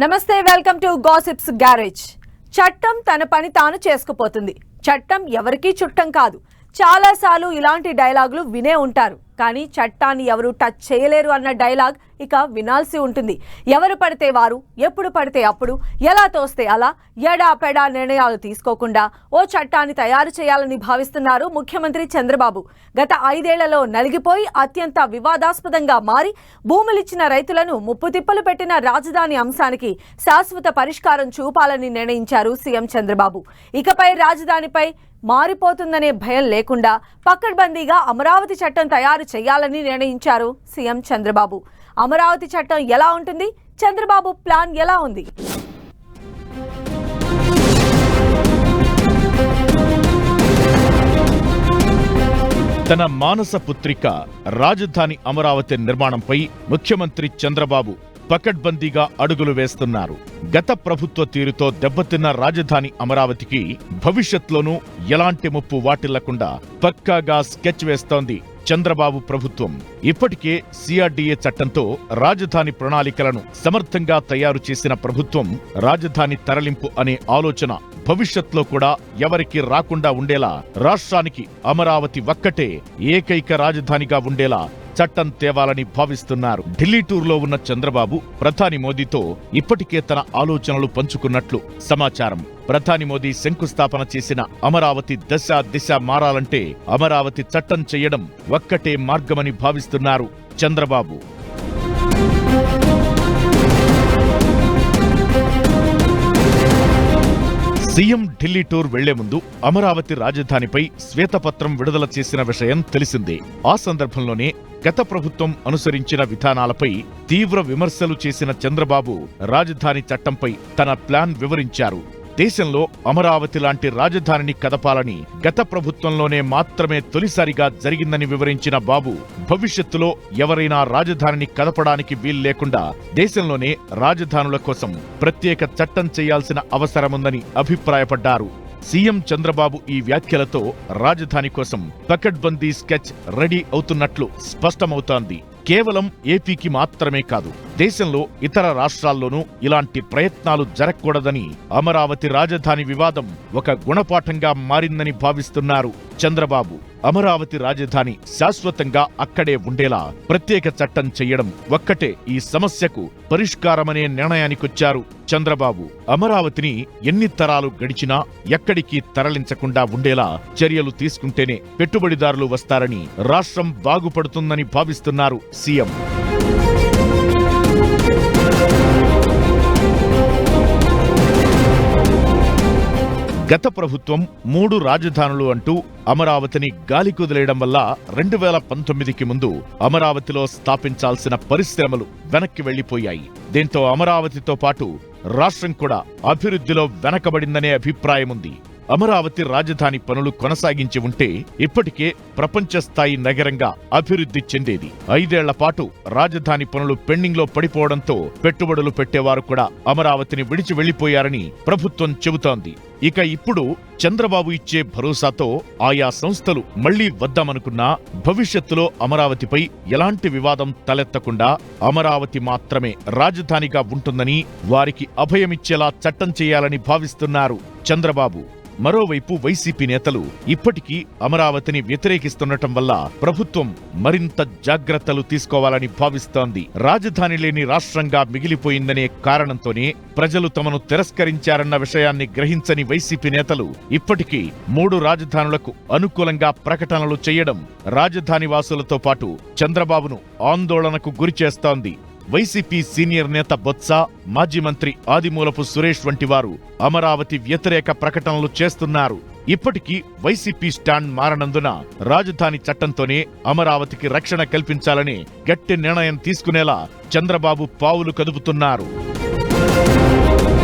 నమస్తే, welcome to gossips garage. చట్టం తన పని తాను చేసుకుపోతుంది. చట్టం ఎవరికీ చుట్టం కాదు. చాలాసార్లు ఇలాంటి డైలాగులు వినే ఉంటారు. కానీ చట్టాన్ని ఎవరు టచ్ చేయలేరు అన్న డైలాగ్ ఇక వినాల్సి ఉంటుంది. ఎవరు పడితే వారు, ఎప్పుడు పడితే అప్పుడు, ఎలా తోస్తే అలా ఎడాపెడా నిర్ణయాలు తీసుకోకుండా ఓ చట్టాన్ని తయారు చేయాలని భావిస్తున్నారు ముఖ్యమంత్రి చంద్రబాబు. గత 5 ఏళ్లలో నలిగిపోయి అత్యంత వివాదాస్పదంగా మారి భూములిచ్చిన రైతులను ముప్పుతిప్పలు పెట్టిన రాజధాని అంశానికి శాశ్వత పరిష్కారం చూపాలని నిర్ణయించారు సీఎం చంద్రబాబు. ఇకపై రాజధానిపై మారిపోతుందనే భయం లేకుండా పకడ్బందీగా అమరావతి చట్టం తయారు చేయాలని నిర్ణయించారు సీఎం చంద్రబాబు. అమరావతి చట్టం ఎలా ఉంటుంది? చంద్రబాబు ప్లాన్ ఎలా ఉంది? తన మానస పుత్రిక రాజధాని అమరావతి నిర్మాణంపై ముఖ్యమంత్రి చంద్రబాబు పకడ్బందీగా అడుగులు వేస్తున్నారు. గత ప్రభుత్వ తీరుతో దెబ్బతిన్న రాజధాని అమరావతికి భవిష్యత్లోనూ ఎలాంటి ముప్పు వాటిల్లకుండా పక్కాగా స్కెచ్ వేస్తోంది చంద్రబాబు ప్రభుత్వం. ఇప్పటికే సిఆర్డీఏ చట్టంతో రాజధాని ప్రణాళికలను సమర్థంగా తయారు చేసిన ప్రభుత్వం రాజధాని తరలింపు అనే ఆలోచన భవిష్యత్లో కూడా ఎవరికి రాకుండా ఉండేలా రాష్ట్రానికి అమరావతి ఒక్కటే ఏకైక రాజధానిగా ఉండేలా చట్టం తేవాలని భావిస్తున్నారు. ఢిల్లీ టూర్లో ఉన్న చంద్రబాబు ప్రధాని మోదీతో ఇప్పటికే తన ఆలోచనలు పంచుకున్నట్లు సమాచారం. ప్రధాని మోదీ శంకుస్థాపన చేసిన అమరావతి దశ దిశ మారాలంటే అమరావతి చట్టం చేయడం ఒక్కటే మార్గమని భావిస్తున్నారు చంద్రబాబు. సీఎం ఢిల్లీ టూర్ వెళ్లే ముందు అమరావతి రాజధానిపై శ్వేతపత్రం విడుదల చేసిన విషయం తెలిసిందే. ఆ సందర్భంలోనే గత ప్రభుత్వం అనుసరించిన విధానాలపై తీవ్ర విమర్శలు చేసిన చంద్రబాబు రాజధాని చట్టంపై తన ప్లాన్ వివరించారు. దేశంలో అమరావతి లాంటి రాజధానిని కదపాలని గత ప్రభుత్వంలోనే మాత్రమే తొలిసారిగా జరిగిందని వివరించిన బాబు, భవిష్యత్తులో ఎవరైనా రాజధానిని కదపడానికి వీల్లేకుండా దేశంలోనే రాజధానుల కోసం ప్రత్యేక చట్టం చేయాల్సిన అవసరముందని అభిప్రాయపడ్డారు. సీఎం చంద్రబాబు ఈ వ్యాఖ్యలతో రాజధాని కోసం పకడ్బందీ స్కెచ్ రెడీ అవుతున్నట్లు స్పష్టమవుతోంది. కేవలం ఏపీకి మాత్రమే కాదు, దేశంలో ఇతర రాష్ట్రాల్లోనూ ఇలాంటి ప్రయత్నాలు జరగకూడదని, అమరావతి రాజధాని వివాదం ఒక గుణపాఠంగా మారిందని భావిస్తున్నారు చంద్రబాబు. అమరావతి రాజధాని శాశ్వతంగా అక్కడే ఉండేలా ప్రత్యేక చట్టం చెయ్యడం ఒక్కటే ఈ సమస్యకు పరిష్కారమనే నిర్ణయానికొచ్చారు చంద్రబాబు. అమరావతిని ఎన్ని తరాలు గడిచినా ఎక్కడికి తరలించకుండా ఉండేలా చర్యలు తీసుకుంటేనే పెట్టుబడిదారులు వస్తారని, రాష్ట్రం బాగుపడుతుందని భావిస్తున్నారు సీఎం. గత ప్రభుత్వం 3 రాజధానులు అంటూ అమరావతిని గాలికుదిలేయడం వల్ల 2019కి ముందు అమరావతిలో స్థాపించాల్సిన పరిశ్రమలు వెనక్కి వెళ్లిపోయాయి. దీంతో అమరావతితో పాటు రాష్ట్రం కూడా అభివృద్ధిలో వెనకబడిందనే అభిప్రాయముంది. అమరావతి రాజధాని పనులు కొనసాగించి ఉంటే ఇప్పటికే ప్రపంచ స్థాయి నగరంగా అభివృద్ధి చెందేది. 5 ఏళ్ల పాటు రాజధాని పనులు పెండింగ్లో పడిపోవడంతో పెట్టుబడులు పెట్టేవారు కూడా అమరావతిని విడిచి వెళ్లిపోయారని ప్రభుత్వం చెబుతోంది. ఇక ఇప్పుడు చంద్రబాబు ఇచ్చే భరోసాతో ఆయా సంస్థలు మళ్లీ వద్దామనుకున్నా భవిష్యత్తులో అమరావతిపై ఎలాంటి వివాదం తలెత్తకుండా అమరావతి మాత్రమే రాజధానిగా ఉంటుందని, వారికి అభయమిచ్చేలా చట్టం చేయాలని భావిస్తున్నారు చంద్రబాబు. మరోవైపు వైసీపీ నేతలు ఇప్పటికీ అమరావతిని వ్యతిరేకిస్తుండటం వల్ల ప్రభుత్వం మరింత జాగ్రత్తలు తీసుకోవాలని భావిస్తోంది. రాజధాని లేని రాష్ట్రంగా మిగిలిపోయిందనే కారణంతోనే ప్రజలు తమను తిరస్కరించారన్న విషయాన్ని గ్రహించని వైసీపీ నేతలు ఇప్పటికీ 3 రాజధానులకు అనుకూలంగా ప్రకటనలు చేయడం రాజధాని వాసులతో పాటు చంద్రబాబును ఆందోళనకు గురిచేస్తోంది. వైసీపీ సీనియర్ నేత బొత్స, మాజీ మంత్రి ఆదిమూలపు సురేష్ వంటి వారు అమరావతి వ్యతిరేక ప్రకటనలు చేస్తున్నారు. ఇప్పటికీ వైసీపీ స్టాండ్ మారనందున రాజధాని చట్టంతోనే అమరావతికి రక్షణ కల్పించాలని గట్టి నిర్ణయం తీసుకునేలా చంద్రబాబు పావులు కదుపుతున్నారు.